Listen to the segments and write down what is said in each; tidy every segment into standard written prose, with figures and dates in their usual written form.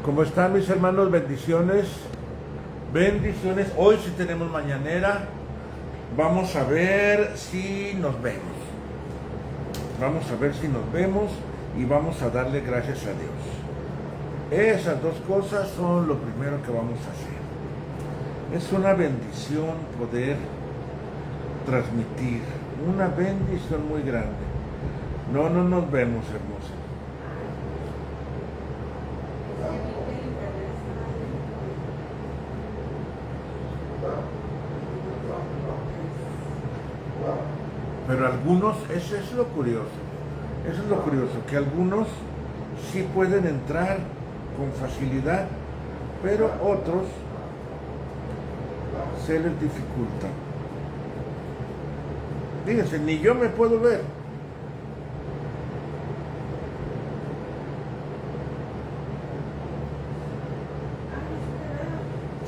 ¿Cómo están mis hermanos? Bendiciones. Bendiciones. Hoy sí tenemos mañanera. Vamos a ver si nos vemos. Vamos a ver si nos vemos y vamos a darle gracias a Dios. Esas dos cosas son lo primero que vamos a hacer. Es una bendición poder transmitir. Una bendición muy grande. No nos vemos, hermosa. Pero algunos, eso es lo curioso, que algunos sí pueden entrar con facilidad, pero otros se les dificulta. Fíjense, ni yo me puedo ver.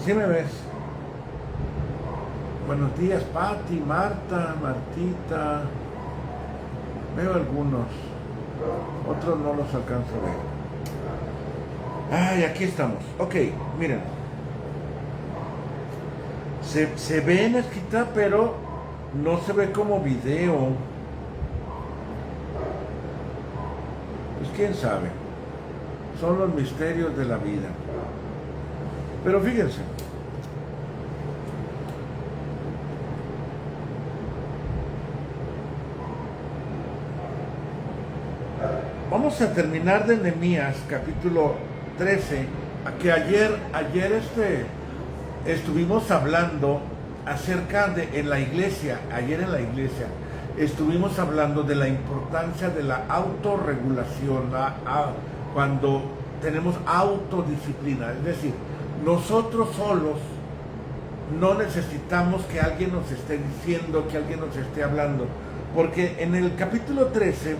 ¿Sí me ves? Buenos días, Pati, Marta, Martita. Veo algunos. Otros no los alcanzo a ver. Ay, aquí estamos. Ok, miren. Se ve en escrita, pero no se ve como video. Pues quién sabe. Son los misterios de la vida. Pero fíjense. Vamos a terminar de Nehemías, capítulo 13, que ayer estuvimos hablando acerca de, en la iglesia, estuvimos hablando de la importancia de la autorregulación, cuando tenemos autodisciplina, es decir, nosotros solos no necesitamos que alguien nos esté diciendo, que alguien nos esté hablando, porque en el capítulo 13,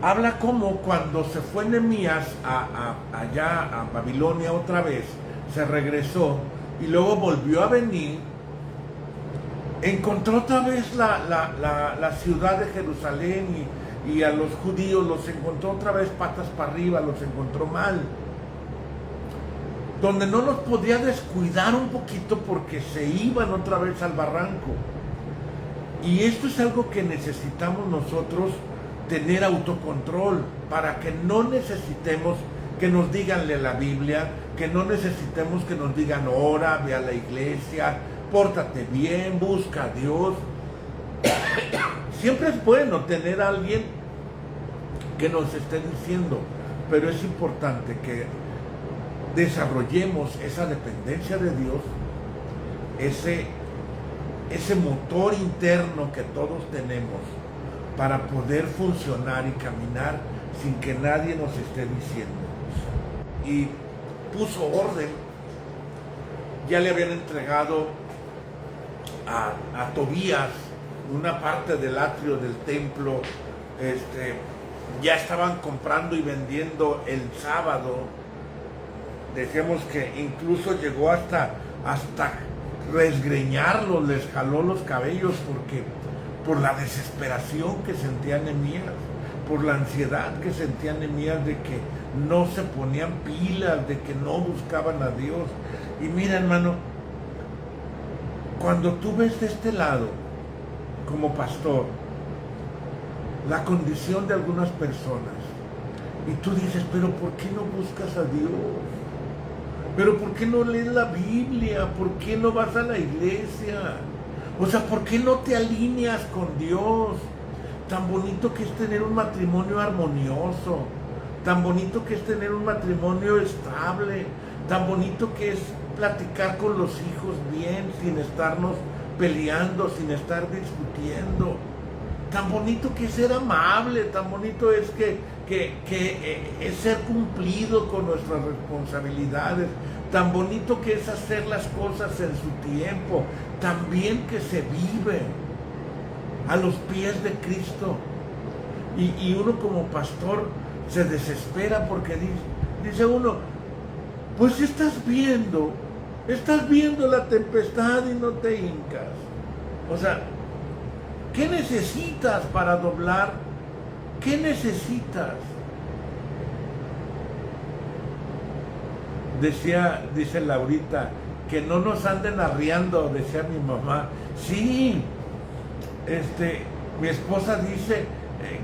habla como cuando se fue Nehemías allá a Babilonia otra vez, se regresó y luego volvió a venir, encontró otra vez la ciudad de Jerusalén y a los judíos los encontró otra vez patas para arriba, los encontró mal, donde no los podía descuidar un poquito porque se iban otra vez al barranco. Y esto es algo que necesitamos nosotros, tener autocontrol, para que no necesitemos que nos digan lee la Biblia, que no necesitemos que nos digan ora, ve a la iglesia, pórtate bien, busca a Dios. Siempre es bueno tener a alguien que nos esté diciendo, pero es importante que desarrollemos esa dependencia de Dios, ese motor interno que todos tenemos, para poder funcionar y caminar sin que nadie nos esté diciendo. Y puso orden. Ya le habían entregado a Tobías una parte del atrio del templo. Ya estaban comprando y vendiendo el sábado. Dejemos que incluso llegó hasta resgreñarlos, les jaló los cabellos por la desesperación que sentía Nehemías, por la ansiedad que sentía Nehemías de que no se ponían pilas, de que no buscaban a Dios. Y mira, hermano, cuando tú ves de este lado, como pastor, la condición de algunas personas, y tú dices, pero ¿por qué no buscas a Dios? ¿Pero por qué no lees la Biblia? ¿Por qué no vas a la iglesia? O sea, ¿por qué no te alineas con Dios? Tan bonito que es tener un matrimonio armonioso, tan bonito que es tener un matrimonio estable, tan bonito que es platicar con los hijos bien, sin estarnos peleando, sin estar discutiendo, tan bonito que es ser amable, tan bonito es que es ser cumplido con nuestras responsabilidades, tan bonito que es hacer las cosas en su tiempo, tan bien que se vive a los pies de Cristo. Y uno como pastor se desespera porque dice uno, pues estás viendo la tempestad y no te hincas. O sea, ¿qué necesitas para doblar? ¿Qué necesitas? dice Laurita, que no nos anden arriando, decía mi mamá. Sí, mi esposa dice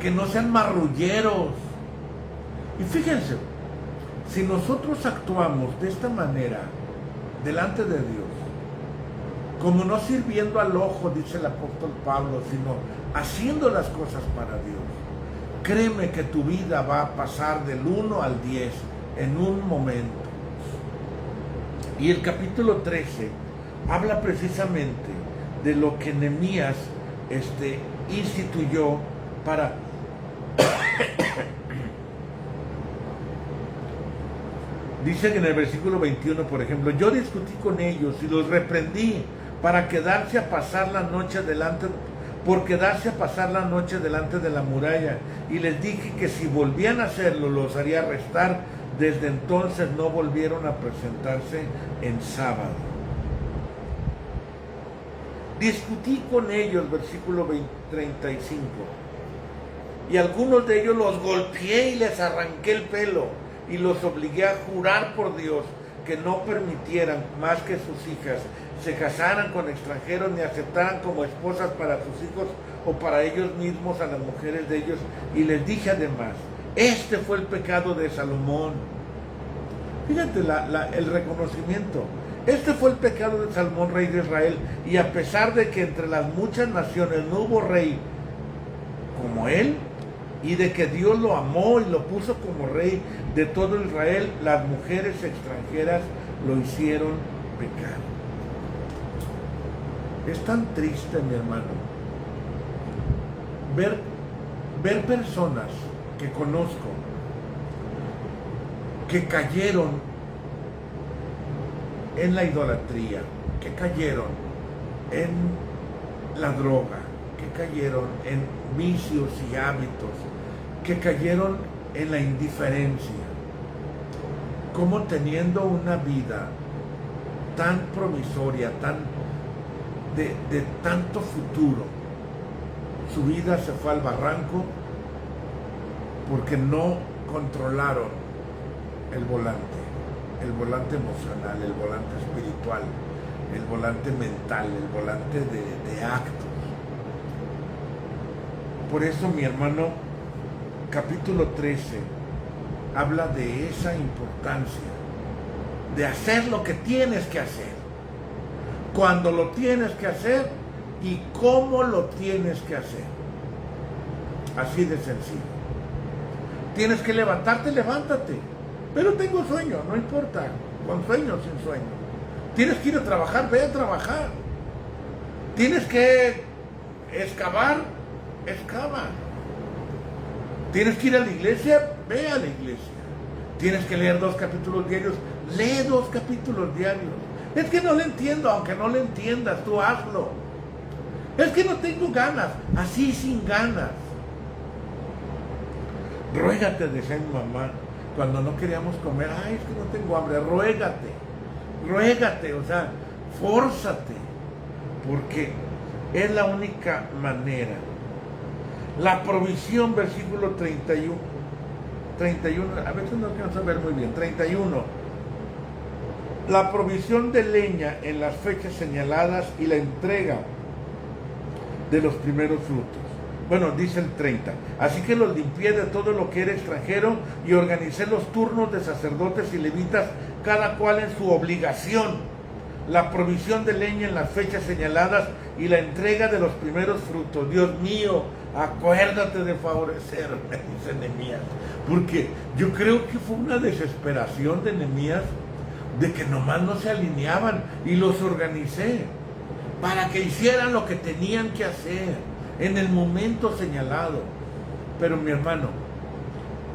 que no sean marrulleros. Y fíjense, si nosotros actuamos de esta manera delante de Dios, como no sirviendo al ojo, dice el apóstol Pablo, sino haciendo las cosas para Dios, créeme que tu vida va a pasar del 1 al 10 en un momento. Y el capítulo 13 habla precisamente de lo que Nehemías instituyó para dice en el versículo 21, por ejemplo, yo discutí con ellos y los reprendí por quedarse a pasar la noche delante de la muralla, y les dije que si volvían a hacerlo los haría arrestar. Desde entonces no volvieron a presentarse en sábado. Discutí con ellos, versículo 35, y algunos de ellos los golpeé y les arranqué el pelo y los obligué a jurar por Dios que no permitieran más que sus hijas se casaran con extranjeros ni aceptaran como esposas para sus hijos o para ellos mismos a las mujeres de ellos. Y les dije además, este fue el pecado de Salomón. Fíjate el reconocimiento. Este fue el pecado de Salomón, rey de Israel, y a pesar de que entre las muchas naciones no hubo rey como él, y de que Dios lo amó y lo puso como rey de todo Israel, las mujeres extranjeras lo hicieron pecar. Es tan triste, mi hermano, ver personas que conozco que cayeron en la idolatría, que cayeron en la droga, que cayeron en vicios y hábitos, que cayeron en la indiferencia, como teniendo una vida tan promisoria, de tanto futuro, su vida se fue al barranco porque no controlaron el volante emocional, el volante espiritual, el volante mental, el volante de actos. Por eso, mi hermano, capítulo 13 habla de esa importancia de hacer lo que tienes que hacer, cuando lo tienes que hacer y cómo lo tienes que hacer. Así de sencillo. Tienes que levantarte, levántate. Pero tengo sueño, no importa, con sueño o sin sueño. Tienes que ir a trabajar, ve a trabajar. Tienes que excavar, excava. Tienes que ir a la iglesia, ve a la iglesia. Tienes que leer 2 capítulos diarios, lee 2 capítulos diarios. Es que no le entiendo, aunque no le entiendas, tú hazlo. Es que no tengo ganas, así sin ganas. Ruégate, decía mi mamá, cuando no queríamos comer, ay, es que no tengo hambre, ruégate, o sea, fórzate, porque es la única manera. La provisión, versículo 31, a veces no alcanzo a ver muy bien, 31, la provisión de leña en las fechas señaladas y la entrega de los primeros frutos. Bueno, dice el 30, así que los limpié de todo lo que era extranjero y organicé los turnos de sacerdotes y levitas, cada cual en su obligación, la provisión de leña en las fechas señaladas y la entrega de los primeros frutos. Dios mío, acuérdate de favorecerme, dice Nehemías, porque yo creo que fue una desesperación de Nehemías de que nomás no se alineaban, y los organicé para que hicieran lo que tenían que hacer en el momento señalado. Pero mi hermano,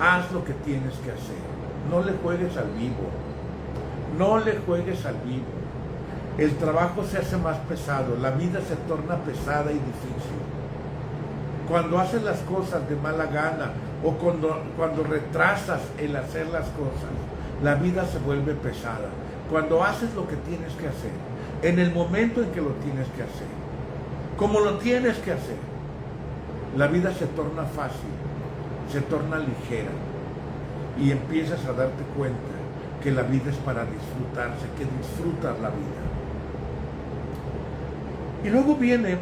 haz lo que tienes que hacer. No le juegues al vivo. No le juegues al vivo. El trabajo se hace más pesado, la vida se torna pesada y difícil. Cuando haces las cosas de mala gana o cuando retrasas el hacer las cosas, la vida se vuelve pesada. Cuando haces lo que tienes que hacer, en el momento en que lo tienes que hacer, como lo tienes que hacer, la vida se torna fácil, se torna ligera, y empiezas a darte cuenta que la vida es para disfrutarse, que disfrutas la vida. Y luego viene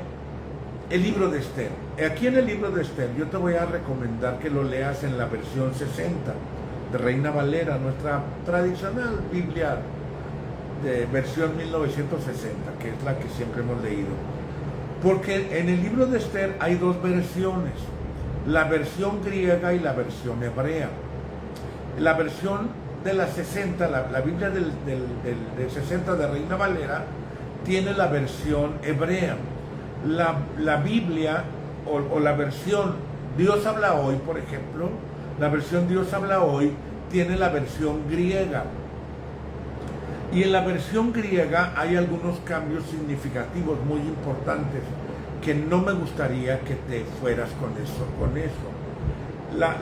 el libro de Esther. Aquí en el libro de Esther yo te voy a recomendar que lo leas en la versión 60 de Reina Valera, nuestra tradicional Biblia de versión 1960, que es la que siempre hemos leído. Porque en el libro de Esther hay dos versiones, la versión griega y la versión hebrea. La versión de la 60, la Biblia del 60 de Reina Valera, tiene la versión hebrea. La Biblia o la versión Dios habla hoy, por ejemplo, la versión Dios habla hoy tiene la versión griega. Y en la versión griega hay algunos cambios significativos muy importantes que no me gustaría que te fueras con eso.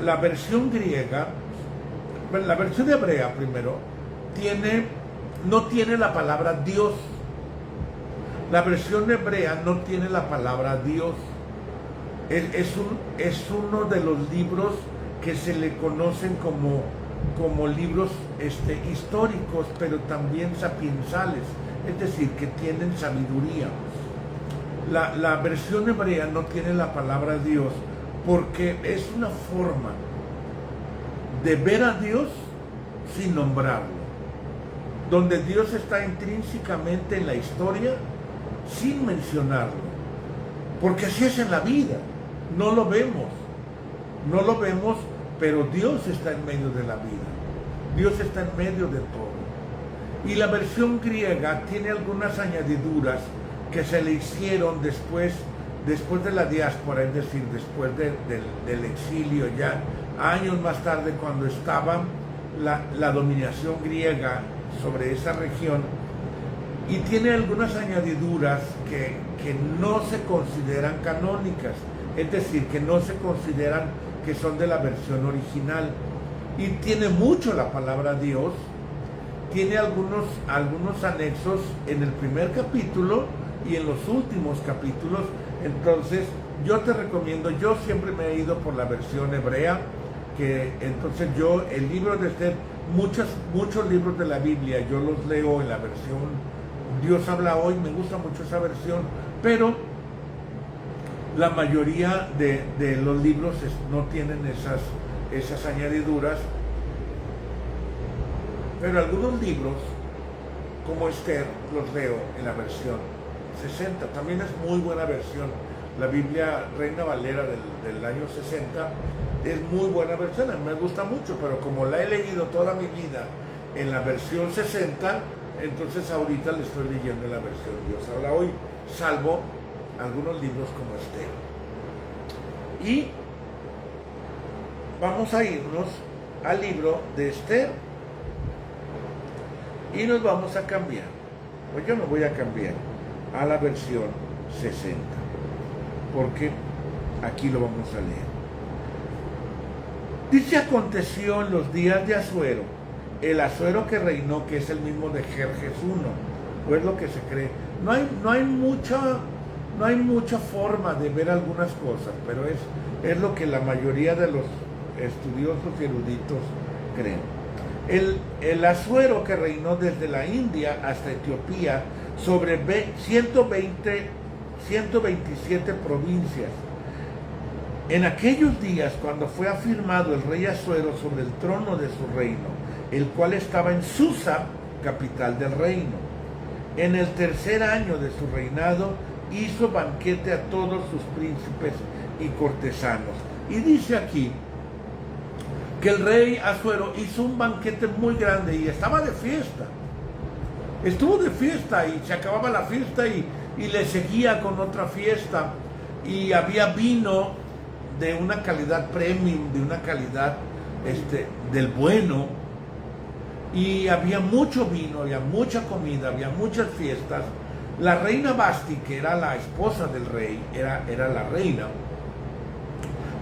La versión griega, la versión hebrea primero, no tiene la palabra Dios. La versión hebrea no tiene la palabra Dios. Es uno de los libros que se le conocen como libros históricos, pero también sapiensales, es decir, que tienen sabiduría. La versión hebrea no tiene la palabra Dios porque es una forma de ver a Dios sin nombrarlo, donde Dios está intrínsecamente en la historia sin mencionarlo, porque así es en la vida, no lo vemos, pero Dios está en medio de la vida, Dios está en medio de todo. Y la versión griega tiene algunas añadiduras que se le hicieron después de la diáspora, es decir, después del exilio, ya años más tarde, cuando estaba la dominación griega sobre esa región, y tiene algunas añadiduras que no se consideran canónicas, es decir, que no se consideran que son de la versión original. Y tiene mucho la palabra Dios, tiene algunos anexos en el primer capítulo y en los últimos capítulos. Entonces yo te recomiendo, yo siempre me he ido por la versión hebrea, que entonces el libro de Esther, muchos libros de la Biblia yo los leo en la versión Dios habla hoy, me gusta mucho esa versión, pero la mayoría de los libros no tienen esas añadiduras, pero algunos libros como Esther los leo en la versión 60, también es muy buena versión. La Biblia Reina Valera del año 60 es muy buena versión, a mí me gusta mucho, pero como la he leído toda mi vida en la versión 60, entonces ahorita le estoy leyendo en la versión Dios habla hoy, salvo algunos libros como Esther. Y vamos a irnos al libro de Esther y nos vamos a cambiar, pues yo me voy a cambiar a la versión 60, porque aquí lo vamos a leer. Dice: aconteció en los días de Asuero, el Asuero que reinó, que es el mismo de Jerjes I, o es lo que se cree. No hay mucha forma de ver algunas cosas, pero es lo que la mayoría de los estudiosos y eruditos creen. El Asuero que reinó desde la India hasta Etiopía sobre 127 provincias. En aquellos días, cuando fue afirmado el rey Asuero sobre el trono de su reino, el cual estaba en Susa, capital del reino, en el tercer año de su reinado, hizo banquete a todos sus príncipes y cortesanos. Y dice aquí que el rey Asuero hizo un banquete muy grande y estaba de fiesta. Estuvo de fiesta y se acababa la fiesta y le seguía con otra fiesta, y había vino de una calidad premium, de una calidad del bueno, y había mucho vino, había mucha comida, había muchas fiestas. La reina Basti, que era la esposa del rey, era la reina,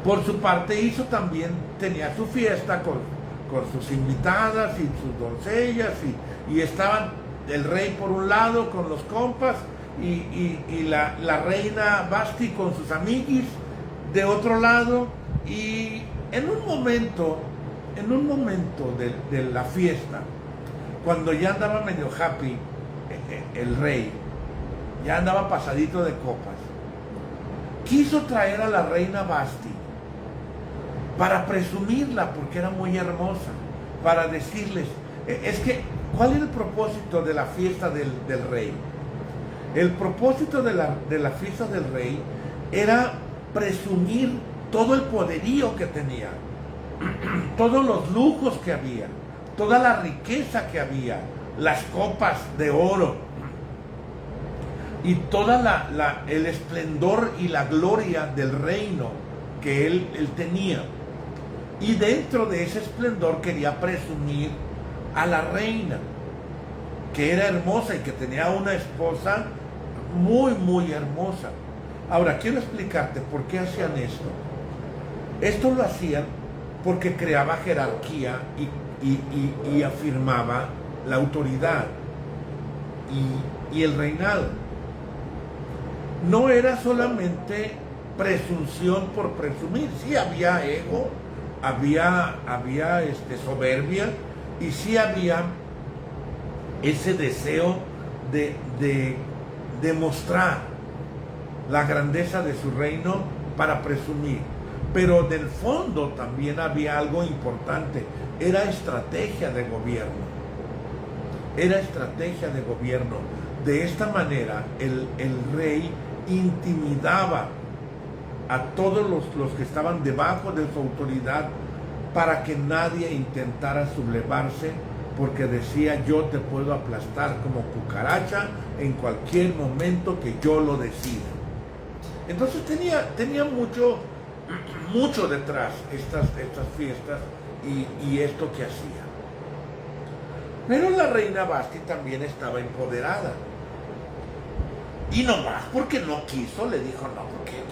por su parte tenía su fiesta con sus invitadas y sus doncellas, y estaban el rey por un lado con los compas, y la reina Basti con sus amiguis de otro lado. Y en un momento de la fiesta, cuando ya andaba medio happy, el rey, ya andaba pasadito de copas, quiso traer a la reina Basti para presumirla porque era muy hermosa, para decirles, es que, ¿cuál era el propósito de la fiesta del rey? El propósito de la fiesta del rey era presumir todo el poderío que tenía, todos los lujos que había, toda la riqueza que había, las copas de oro y toda el esplendor y la gloria del reino que él tenía. Y dentro de ese esplendor quería presumir a la reina, que era hermosa y que tenía una esposa muy, muy hermosa. Ahora, quiero explicarte por qué hacían esto. Esto lo hacían porque creaba jerarquía y afirmaba la autoridad y el reinado. No era solamente presunción por presumir, sí había ego, había soberbia, y sí había ese deseo de demostrar la grandeza de su reino para presumir. Pero del fondo también había algo importante, era estrategia de gobierno. Era estrategia de gobierno. De esta manera el rey intimidaba a todos los que estaban debajo de su autoridad para que nadie intentara sublevarse, porque decía, yo te puedo aplastar como cucaracha en cualquier momento que yo lo decida. Entonces tenía mucho detrás estas fiestas y esto que hacía. Pero la reina Basti también estaba empoderada. Y nomás porque no quiso, le dijo, no, porque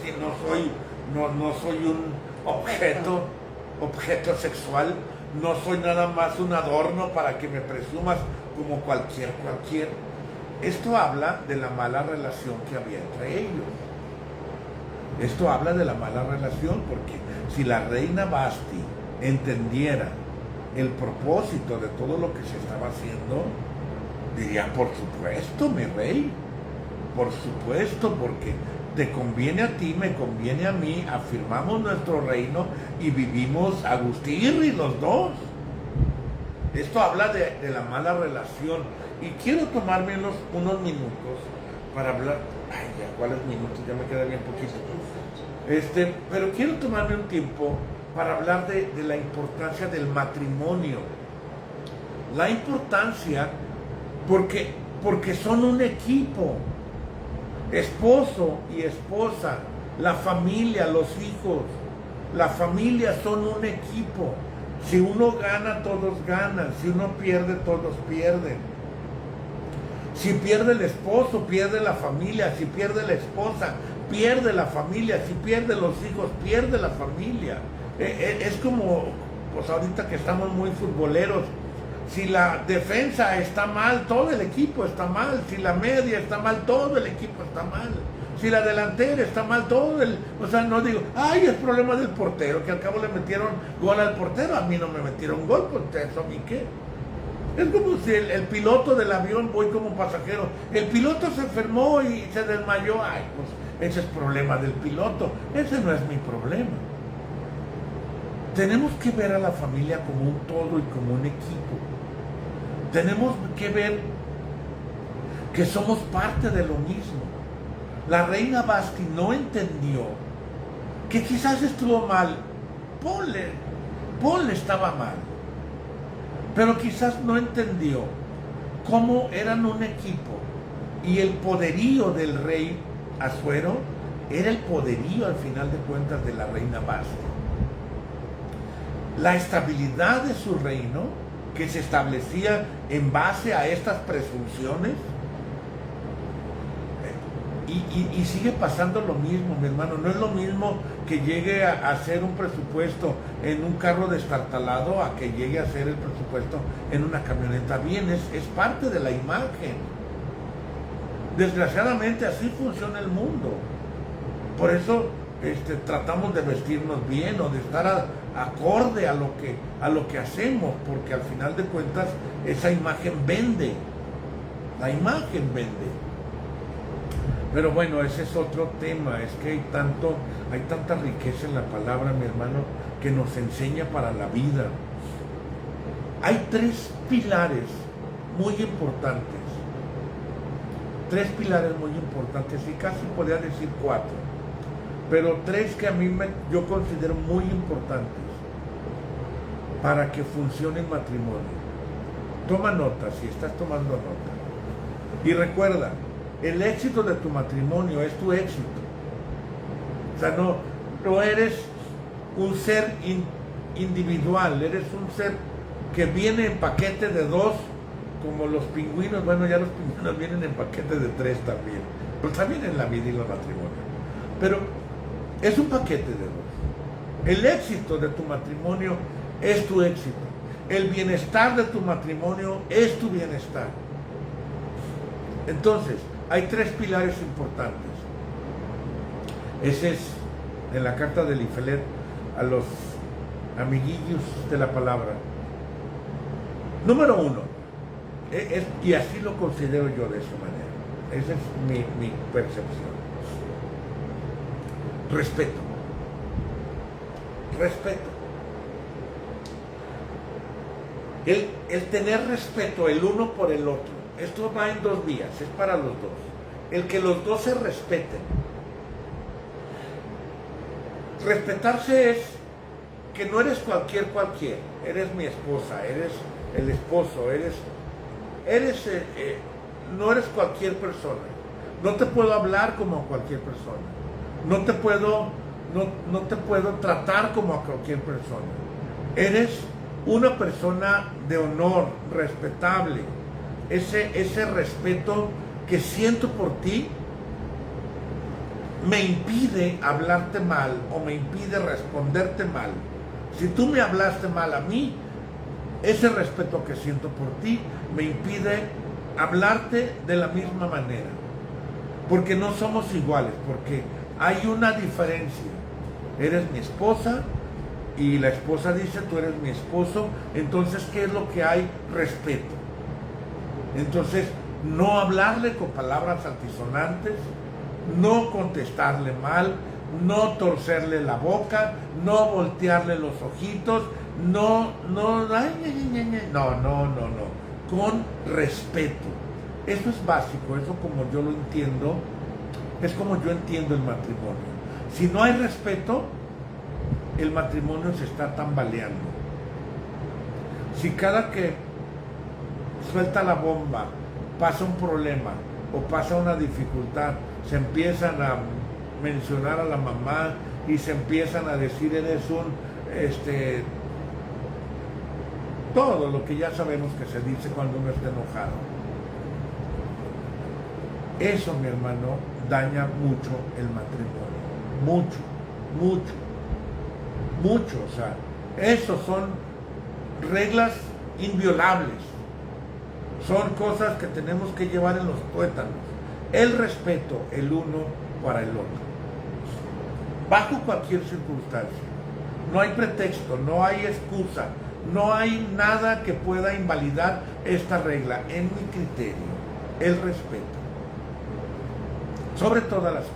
no soy un objeto sexual, no soy nada más un adorno para que me presumas como cualquier. Esto habla de la mala relación que había entre ellos. Esto habla de la mala relación, porque si la reina Basti entendiera el propósito de todo lo que se estaba haciendo, diría, por supuesto, mi rey, por supuesto, porque te conviene a ti, me conviene a mí, afirmamos nuestro reino y vivimos agustirri los dos. Esto habla de la mala relación. Y quiero tomarme unos minutos para hablar. Ay, ya, ¿cuáles minutos? Ya me queda bien poquito. Pero quiero tomarme un tiempo para hablar de la importancia del matrimonio. La importancia porque son un equipo. Esposo y esposa, la familia, los hijos, la familia son un equipo. Si uno gana, todos ganan. Si uno pierde, todos pierden. Si pierde el esposo, pierde la familia. Si pierde la esposa, pierde la familia. Si pierde los hijos, pierde la familia. Es como, pues ahorita que estamos muy futboleros, si la defensa está mal, todo el equipo está mal. Si la media está mal, todo el equipo está mal. Si la delantera está mal, o sea, no digo, ay, es problema del portero, que al cabo le metieron gol al portero. A mí no me metieron gol, pues eso a mí qué. Es como si el piloto del avión, voy como pasajero, el piloto se enfermó y se desmayó. Ay, pues ese es problema del piloto, ese no es mi problema. Tenemos que ver a la familia como un todo y como un equipo. Tenemos que ver que somos parte de lo mismo. La reina Basti no entendió que quizás estuvo mal. Ponle estaba mal. Pero quizás no entendió cómo eran un equipo. Y el poderío del rey Asuero era el poderío al final de cuentas de la reina Basti. La estabilidad de su reino, que se establecía en base a estas presunciones, y sigue pasando lo mismo, mi hermano. No es lo mismo que llegue a hacer un presupuesto en un carro destartalado a que llegue a hacer el presupuesto en una camioneta. Bien, es parte de la imagen. Desgraciadamente así funciona el mundo. Por eso tratamos de vestirnos bien o de estar acorde a lo que hacemos, porque al final de cuentas esa imagen vende, la imagen vende. Pero bueno, ese es otro tema. Es que hay tanta riqueza en la palabra, mi hermano, que nos enseña para la vida. Hay tres pilares muy importantes, y casi podría decir cuatro, pero tres que yo considero muy importantes para que funcione el matrimonio. Toma nota, si estás tomando nota. Y recuerda, el éxito de tu matrimonio es tu éxito. O sea, no eres un ser individual, eres un ser que viene en paquete de dos, como los pingüinos. Bueno, ya los pingüinos vienen en paquete de tres también, pero también en la vida y los matrimonios. Pero es un paquete de dos. El éxito de tu matrimonio es tu éxito. El bienestar de tu matrimonio es tu bienestar. Entonces, hay tres pilares importantes. Ese es en la carta de Elifelet a los amiguillos de la palabra. Número uno, y así lo considero yo de esa manera. Esa es mi percepción. Respeto. Respeto. El tener respeto el uno por el otro. Esto va en dos vías, es para los dos. El que los dos se respeten. Respetarse es que no eres cualquier. Eres mi esposa, eres el esposo, no eres cualquier persona. No te puedo hablar como a cualquier persona. No te puedo tratar como a cualquier persona. Eres una persona de honor, respetable. Ese respeto que siento por ti me impide hablarte mal o me impide responderte mal. Si tú me hablaste mal a mí, ese respeto que siento por ti me impide hablarte de la misma manera. Porque no somos iguales, porque hay una diferencia. Eres mi esposa y la esposa dice tú eres mi esposo. Entonces, ¿qué es lo que hay? Respeto. Entonces, no hablarle con palabras altisonantes, no contestarle mal, no torcerle la boca, no voltearle los ojitos, no, con respeto. Eso es básico, eso como yo lo entiendo, es como yo entiendo el matrimonio. Si no hay respeto, el matrimonio se está tambaleando. Si cada que suelta la bomba, pasa un problema o pasa una dificultad, se empiezan a mencionar a la mamá y se empiezan a decir eres todo lo que ya sabemos que se dice cuando uno está enojado. Eso, mi hermano, daña mucho el matrimonio. Mucho. O sea, esos son reglas inviolables. Son cosas que tenemos que llevar en los tuétanos. El respeto el uno para el otro. Bajo cualquier circunstancia. No hay pretexto, no hay excusa, no hay nada que pueda invalidar esta regla. En mi criterio, el respeto. Sobre todas las cosas.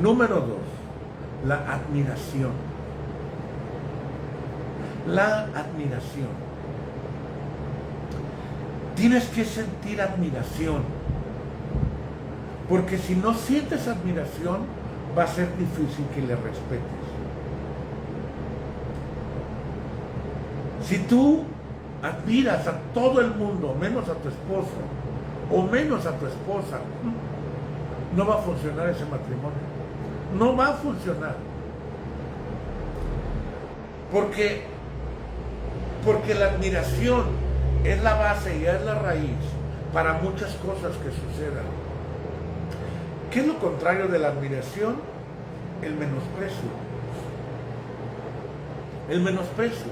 Número 2, la admiración. La admiración. Tienes que sentir admiración, porque si no sientes admiración, va a ser difícil que le respetes. Si tú admiras a todo el mundo, menos a tu esposo, o menos a tu esposa, no va a funcionar ese matrimonio. No va a funcionar. Porque la admiración es la base y es la raíz para muchas cosas que sucedan. ¿Qué es lo contrario de la admiración? El menosprecio. El menosprecio.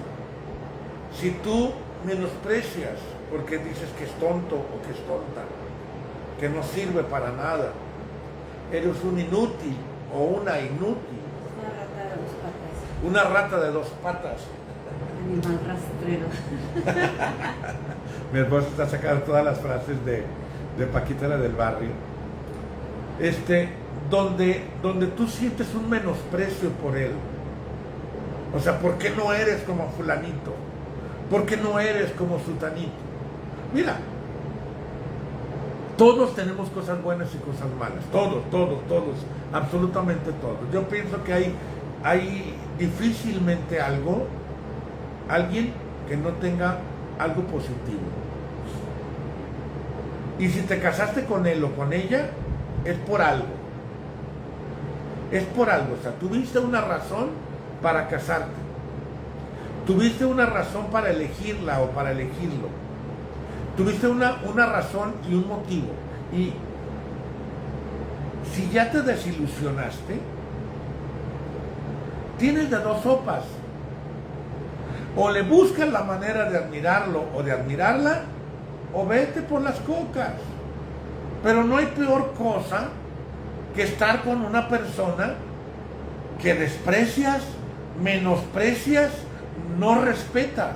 Si tú menosprecias porque dices que es tonto o que es tonta, que no sirve para nada, eres un inútil o una inútil. una rata de 2 patas. Animal rastrero. Mi esposa está sacando todas las frases de Paquita la del barrio. Donde tú sientes un menosprecio por él. O sea, ¿por qué no eres como fulanito? ¿Por qué no eres como sutanito? Mira, todos tenemos cosas buenas y cosas malas. Todos, absolutamente todos. Yo pienso que hay difícilmente alguien que no tenga algo positivo. Y si te casaste con él o con ella, es por algo. Es por algo. O sea, tuviste una razón para casarte. Tuviste una razón para elegirla o para elegirlo. Tuviste una razón y un motivo. Y si ya te desilusionaste, tienes de 2 sopas. O le buscas la manera de admirarlo o de admirarla, o vete por las cocas. Pero no hay peor cosa que estar con una persona que desprecias, menosprecias, no respetas.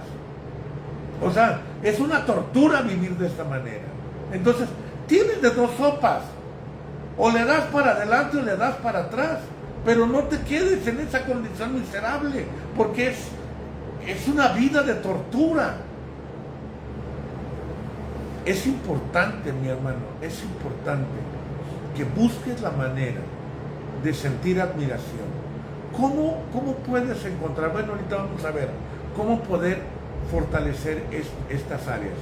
O sea, es una tortura vivir de esta manera. Entonces, tienes de 2 sopas. O le das para adelante o le das para atrás. Pero no te quedes en esa condición miserable, porque es una vida de tortura. Es importante, mi hermano, es importante que busques la manera de sentir admiración. ¿Cómo puedes encontrar? Bueno, ahorita vamos a ver cómo poder fortalecer estas áreas.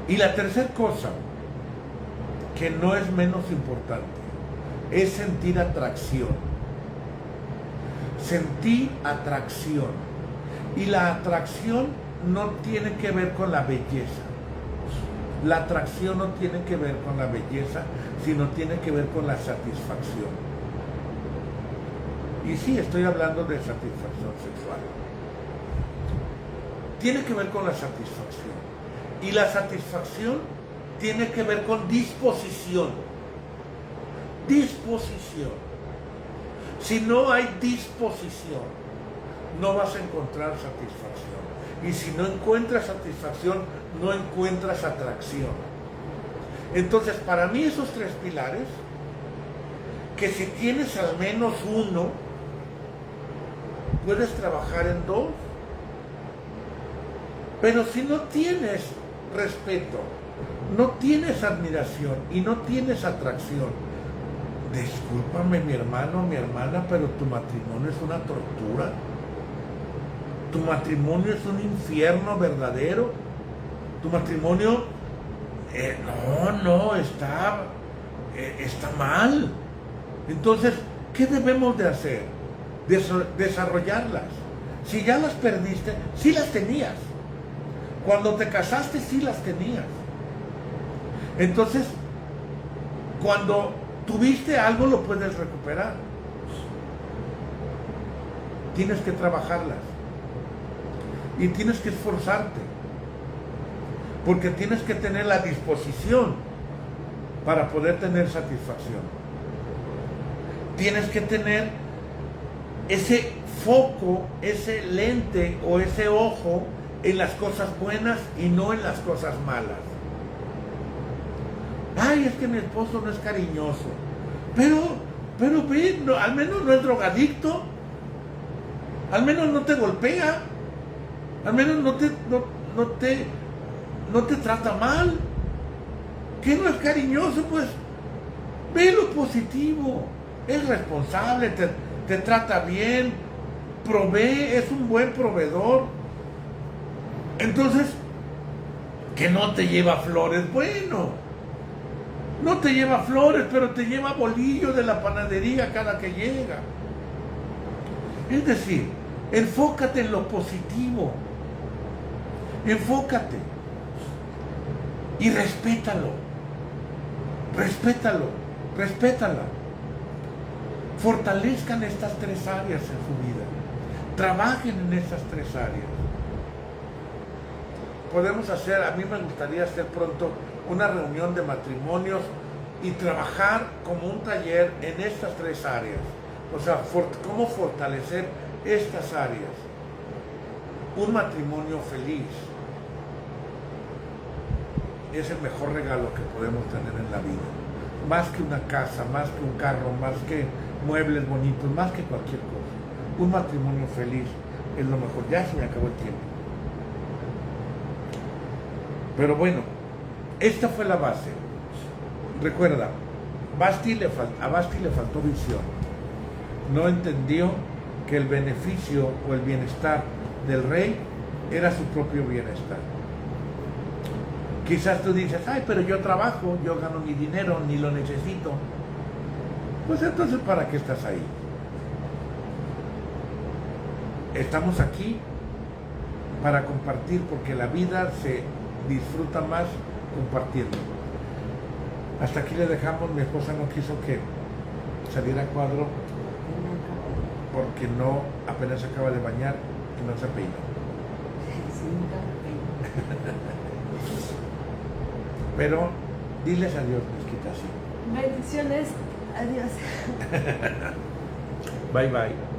Y la tercera cosa, que no es menos importante, es sentir atracción. Sentir atracción. Y la atracción no tiene que ver con la belleza. La atracción no tiene que ver con la belleza, sino tiene que ver con la satisfacción. Y sí, estoy hablando de satisfacción sexual. Tiene que ver con la satisfacción. Y la satisfacción tiene que ver con disposición. Disposición. Si no hay disposición, no vas a encontrar satisfacción. Y si no encuentras satisfacción, no encuentras atracción. Entonces, para mí esos 3 pilares, que si tienes al menos uno, puedes trabajar en 2. Pero si no tienes respeto, no tienes admiración y no tienes atracción, discúlpame, mi hermano, mi hermana, pero tu matrimonio es una tortura. Tu matrimonio es un infierno verdadero. Tu matrimonio, está mal. Entonces, ¿qué debemos de hacer? Desarrollarlas. Si ya las perdiste, sí las tenías. Cuando te casaste, sí las tenías. Entonces, cuando tuviste algo, lo puedes recuperar. Tienes que trabajarlas. Y tienes que esforzarte. Porque tienes que tener la disposición para poder tener satisfacción. Tienes que tener ese foco, ese lente o ese ojo en las cosas buenas y no en las cosas malas. Ay, es que mi esposo no es cariñoso. Pero ve, no, al menos no es drogadicto. Al menos no te golpea. Al menos no te trata mal. ¿Que no es cariñoso? Pues ve lo positivo. Es responsable, te trata bien, provee, es un buen proveedor. Entonces, que no te lleva flores, bueno, no te lleva flores, pero te lleva bolillo de la panadería cada que llega. Es decir, enfócate en lo positivo. Enfócate. Y respétalo. Respétala. Fortalezcan estas 3 áreas en su vida. Trabajen en estas 3 áreas. Podemos hacer, a mí me gustaría hacer pronto una reunión de matrimonios y trabajar como un taller en estas 3 áreas. O sea, cómo fortalecer estas áreas. Un matrimonio feliz es el mejor regalo que podemos tener en la vida. Más que una casa, más que un carro, más que muebles bonitos, más que cualquier cosa. Un matrimonio feliz es lo mejor. Ya se me acabó el tiempo. Pero bueno, esta fue la base. Recuerda, a Basti le faltó visión. No entendió que el beneficio o el bienestar del rey era su propio bienestar. Quizás tú dices, ay, pero yo trabajo, yo gano mi dinero, ni lo necesito. Pues entonces, ¿para qué estás ahí? Estamos aquí para compartir, porque la vida se disfruta más compartiendo. Hasta aquí le dejamos. Mi esposa no quiso que saliera a cuadro porque no, apenas se acaba de bañar y no se peinó. Pero diles adiós, Mezquita, sí. Bendiciones, adiós. Bye bye.